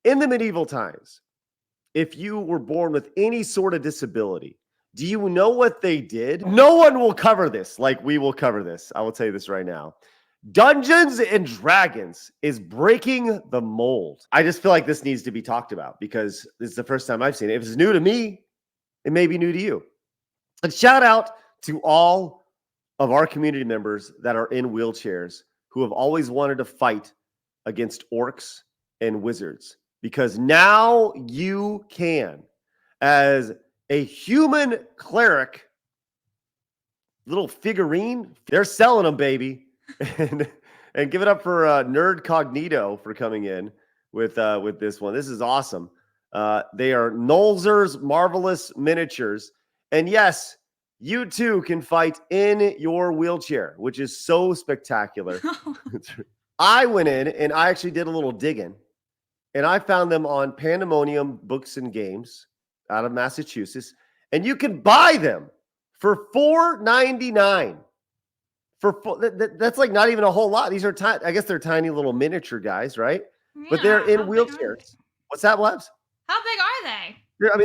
In the medieval times, if you were born with any sort of disability, do you know what they did? No one will cover this like we will cover this. I will tell you this right now. Dungeons and Dragons is breaking the mold. I just feel like this needs to be talked about because this is the first time I've seen it. If it's new to me, it may be new to you. And shout out to all of our community members that are in wheelchairs who have always wanted to fight against orcs and wizards, because now you can, as a human cleric, little figurine. They're selling them, baby. and give it up for Nerd Cognito for coming in with this one. This is awesome. They are Nolzur's Marvelous Miniatures. And yes, you too can fight in your wheelchair, which is so spectacular. I went in and I actually did a little digging, and I found them on Pandemonium Books and Games out of Massachusetts, and you can buy them for $4.99. That's like not even a whole lot. These are I guess they're tiny little miniature guys, right? Yeah, but they're in wheelchairs. What's that, Labs? How big are they?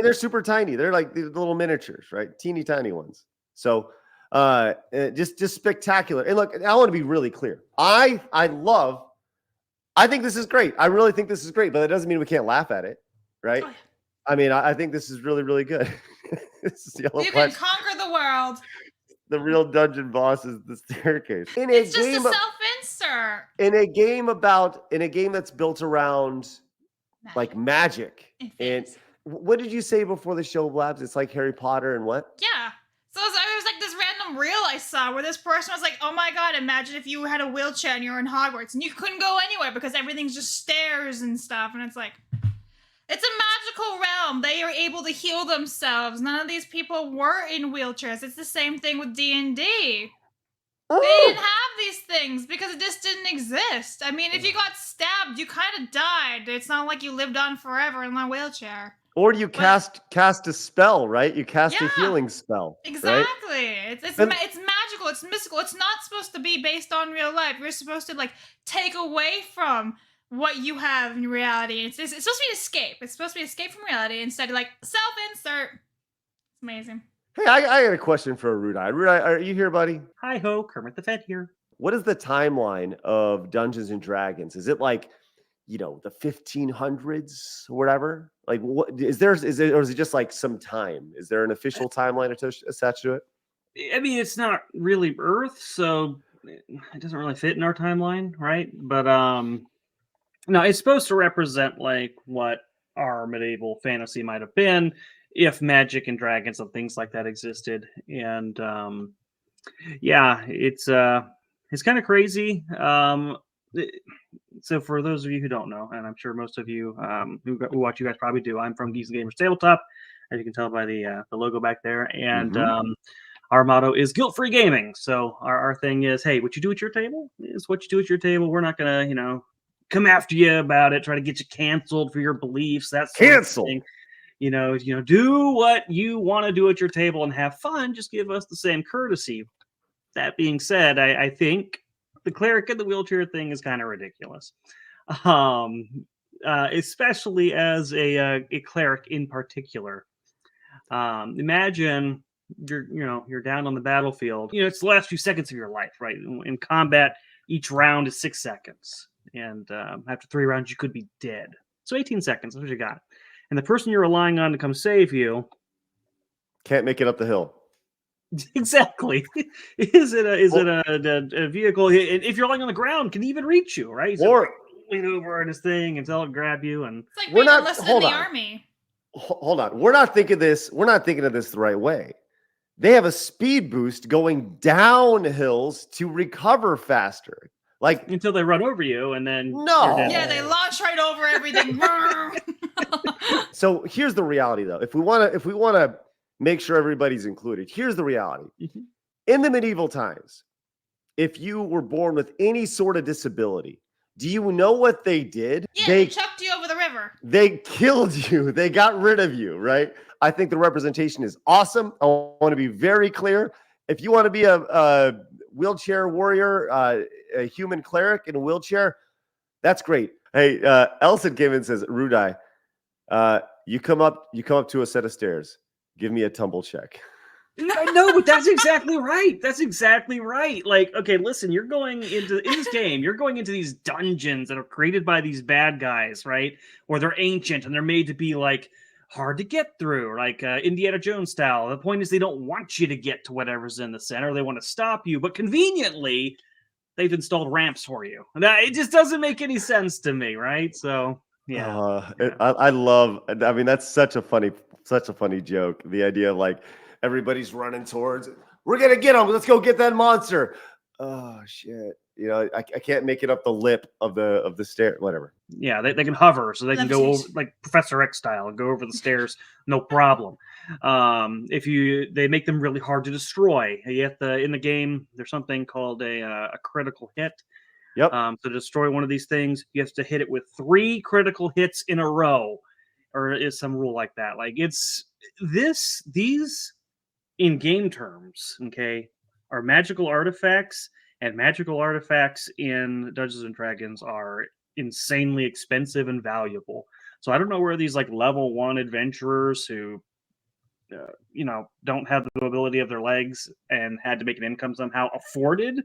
They're super tiny. They're like the little miniatures, right? Teeny tiny ones. So just spectacular. And look, I want to be really clear. I think this is great. I really think this is great, but that doesn't mean we can't laugh at it, right? I mean, I think this is really, really good. This is you can conquer the world. The real dungeon boss is the staircase. It's just a self-insert. In a game that's built around like magic. And what did you say before the show, Blabs? It's like Harry Potter and what? Yeah. So it was like this random reel I saw where this person was like, oh my God, imagine if you had a wheelchair and you were in Hogwarts and you couldn't go anywhere because everything's just stairs and stuff. And it's like, it's a magical realm. They are able to heal themselves. None of these people were in wheelchairs. It's the same thing with D&D. They didn't have these things because it just didn't exist. I mean, if you got stabbed, you kind of died. It's not like you lived on forever in a wheelchair. Or you cast a spell, right? You cast a healing spell. Exactly. Right? It's magical. It's mystical. It's not supposed to be based on real life. You're supposed to like take away from what you have in reality. It's supposed to be an escape. It's supposed to be an escape from reality instead of like self-insert. It's amazing. Hey, I got a question for Rudai. Rudai, are you here, buddy? Hi ho, Kermit the Fed here. What is the timeline of Dungeons and Dragons? Is it like, the 1500s or whatever? Like, what is there, or is it just like some time? Is there an official timeline attached to it? I mean, it's not really Earth, so it doesn't really fit in our timeline, right? But no, it's supposed to represent like what our medieval fantasy might have been if magic and dragons and things like that existed. And yeah, it's kind of crazy. So for those of you who don't know, and I'm sure most of you who watch you guys probably do, I'm from Geeks and Gamers Tabletop, as you can tell by the logo back there. And our motto is guilt-free gaming. So our thing is, hey, what you do at your table is what you do at your table. We're not going to, come after you about it, try to get you canceled for your beliefs. That's canceled. Do what you want to do at your table and have fun. Just give us the same courtesy. That being said, I think the cleric in the wheelchair thing is kind of ridiculous, especially as a cleric in particular. Imagine you're down on the battlefield. It's the last few seconds of your life, right? In combat, each round is 6 seconds. And after 3 rounds, you could be dead. So 18 seconds, that's what you got. And the person you're relying on to come save you can't make it up the hill. Exactly. Is it a vehicle? If you're lying on the ground, can he even reach you, right? So or lean over on his thing and tell it grab you. And it's like being enlisted in the army. Hold on. We're not thinking of this the right way. They have a speed boost going down hills to recover faster. Like until they run over you, and then yeah, they launch right over everything. So here's the reality, though. If we want to make sure everybody's included, here's the reality. Mm-hmm. In the medieval times, if you were born with any sort of disability, do you know what they did? Yeah, they chucked you over the river. They killed you. They got rid of you, right? I think the representation is awesome. I want to be very clear. If you want to be a wheelchair warrior, a human cleric in a wheelchair, that's great. Hey, Elson came in and says, Rudai, you come up to a set of stairs. Give me a tumble check. No, but that's exactly right. That's exactly right. Like, okay, listen, you're going into in this game, you're going into these dungeons that are created by these bad guys, right? Or they're ancient and they're made to be like hard to get through, like Indiana Jones style. The point is they don't want you to get to whatever's in the center. They want to stop you, but conveniently, they've installed ramps for you. That it just doesn't make any sense to me, right? So yeah. I love. I mean, that's such a funny joke. The idea of like everybody's running towards. We're gonna get them. Let's go get that monster. Oh shit! You know, I can't make it up the lip of the stair. Whatever. Yeah, they can hover, so they can go over Levitation. like Professor X style and go over the stairs, no problem. They make them really hard to destroy. You have to in the game. There's something called a critical hit. Yep. To destroy one of these things, you have to hit it with 3 critical hits in a row, or is some rule like that. Like it's these in game terms, okay, are magical artifacts, and magical artifacts in Dungeons and Dragons are insanely expensive and valuable. So I don't know where these like level 1 adventurers who don't have the ability of their legs and had to make an income somehow afforded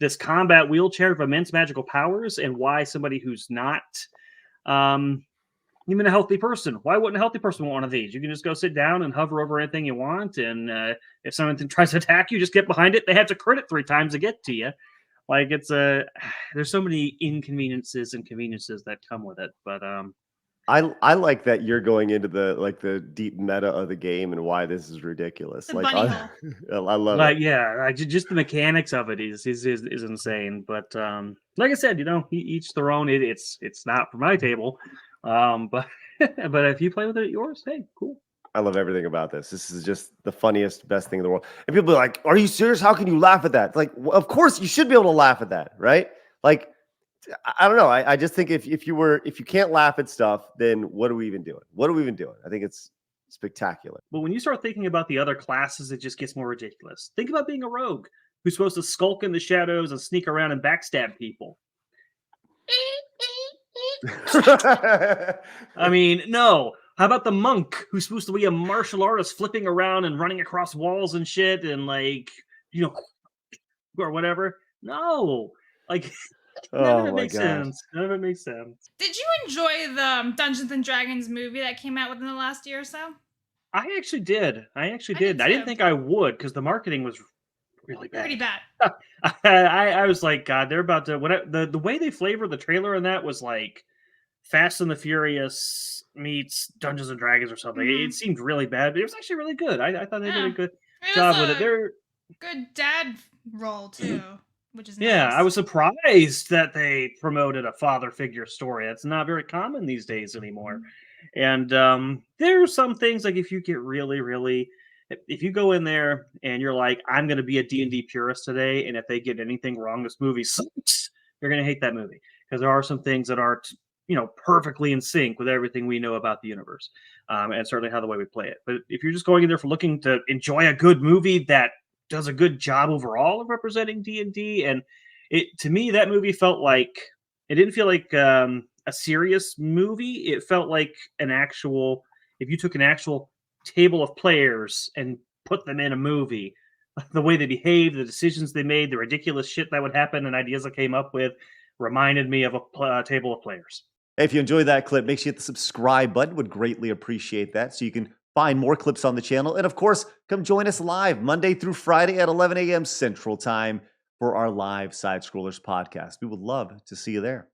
this combat wheelchair of immense magical powers, and why somebody who's not even a healthy person, why wouldn't a healthy person want one of these? You can just go sit down and hover over anything you want, and if someone tries to attack you, just get behind it. They have to crit it 3 times to get to you. Like it's there's so many inconveniences and conveniences that come with it. But I like that you're going into the deep meta of the game and why this is ridiculous. The Like bunny I love like it. yeah, just the mechanics of it is insane. But like I said, each their own. It's not for my table. But but if you play with it at yours, hey, cool. I love everything about this. This is just the funniest, best thing in the world. And people are like, "Are you serious? How can you laugh at that?" Like, of course you should be able to laugh at that, right? Like, I don't know. I just think if you can't laugh at stuff, then what are we even doing? What are we even doing? I think it's spectacular. But when you start thinking about the other classes, it just gets more ridiculous. Think about being a rogue who's supposed to skulk in the shadows and sneak around and backstab people. I mean, no. How about the monk who's supposed to be a martial artist flipping around and running across walls and shit and or whatever? No. Like none of Oh it my makes gosh. sense. None of it makes sense. Did you enjoy the Dungeons and Dragons movie that came out within the last year or so? I actually did. I did did. I didn't too. think I would because the marketing was really bad. Pretty bad. I was like, God, they're about to. The way they flavor the trailer and that was like Fast and the Furious meets Dungeons and Dragons or something. Mhm. It seemed really bad, but it was actually really good. I thought they did a Yeah. good It job was with it. a They're good dad role too, which is yeah, nice. I was surprised that they promoted a father figure story. That's not very common these days anymore. And there are some things like if you get really if you go in there and you're like, I'm going to be a D&D purist today, and if they get anything wrong, this movie sucks, you're going to hate that movie because there are some things that aren't, perfectly in sync with everything we know about the universe, and certainly how the way we play it. But if you're just going in there for looking to enjoy a good movie that does a good job overall of representing D&D, and it to me that movie felt like it didn't feel like a serious movie. It felt like an actual, if you took an actual table of players and put them in a movie, the way they behaved, the decisions they made, the ridiculous shit that would happen, and ideas I came up with reminded me of a table of players. If you enjoyed that clip, make sure you hit the subscribe button. Would greatly appreciate that so you can find more clips on the channel. And of course, come join us live Monday through Friday at 11 a.m. Central Time for our live Side Scrollers podcast. We would love to see you there.